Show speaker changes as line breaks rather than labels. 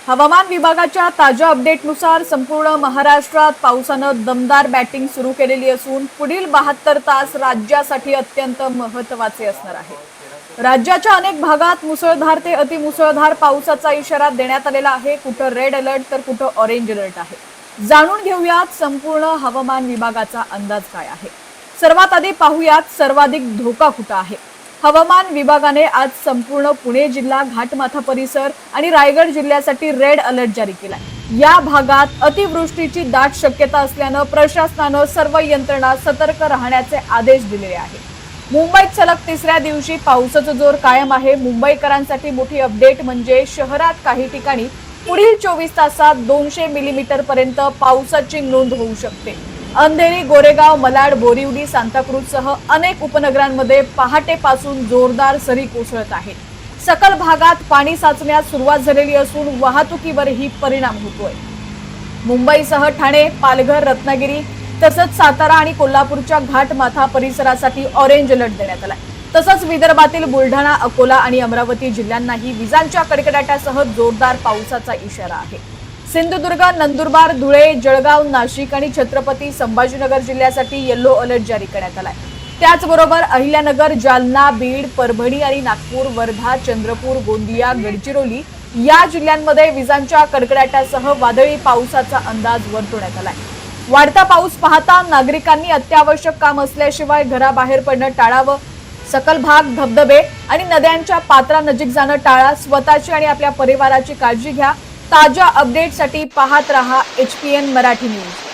हवामान विभागाच्या ताज्या अपडेटनुसार संपूर्ण महाराष्ट्रात पावसानं दमदार बॅटिंग सुरू केलेली असून पुढील 72 तास राज्यासाठी अत्यंत महत्त्वाचे असणार आहे। राज्याच्या अनेक भागात मुसळधार ते अतिमुसळधार पावसाचा इशारा देण्यात आलेला आहे। कुठं रेड अलर्ट तर कुठं ऑरेंज अलर्ट आहे। जाणून घेऊयात संपूर्ण हवामान विभागाचा अंदाज काय आहे। सर्वात आधी पाहूयात सर्वाधिक धोका कुठं आहे। हवामान विभागाने आज संपूर्ण पुणे जिल्हा, घाटमाथा परिसर आणि रायगड जिल्ह्यासाठी रेड अलर्ट जारी केलाय। या भागात अतिवृष्टीची दाट शक्यता असल्यानं प्रशासनानं सर्व यंत्रणा सतर्क राहण्याचे आदेश दिलेले आहेत। मुंबईत सलग तिसऱ्या दिवशी पावसाचा जोर कायम आहे। मुंबईकरांसाठी मोठी अपडेट म्हणजे शहरात काही ठिकाणी पुढील 24 तासात 200 मिलीमीटर पर्यंत पावसाची नोंद होऊ शकते। अंधेरी, गोरेगाव, मलाड, बोरिवली, सांताक्रूजसह अनेक उपनगरांमध्ये पहाटेपासून जोरदार सरी कोसळत आहेत। सकल भागात पाणी साचण्यास सुरुवात झालेली असून वाहतुकीवरही परिणाम होतोय। मुंबईसह ठाणे, पालघर, रत्नागिरी तसंच सातारा आणि कोल्हापूरच्या घाटमाथा परिसरासाठी ऑरेंज अलर्ट देण्यात आलाय। तसंच विदर्भातील बुलढाणा, अकोला आणि अमरावती जिल्ह्यांनाही विजांच्या कडकडाटासह जोरदार पावसाचा इशारा आहे। सिंधुदुर्ग, नंदुरबार, धुळे, जळगाव, नाशिक आणि छत्रपती संभाजीनगर जिल्ह्यासाठी येलो अलर्ट जारी करण्यात आलाय। त्याचबरोबर अहिल्यानगर, जालना, बीड, परभणी आणि नागपूर, वर्धा, चंद्रपूर, गोंदिया, गडचिरोली या जिल्ह्यांमध्ये विजांच्या कडकडाटासह वादळी पावसाचा अंदाज वर्तवण्यात आलाय। वाढता पाऊस पाहता नागरिकांनी अत्यावश्यक काम असल्याशिवाय घराबाहेर पडणं टाळावं। सकल भाग, धबधबे आणि नद्यांच्या पात्रानजीक जाणं टाळा। स्वतःची आणि आपल्या परिवाराची काळजी घ्या। ताज्या अपडेटसाठी पाहत रहा HPN मराठी न्यूज।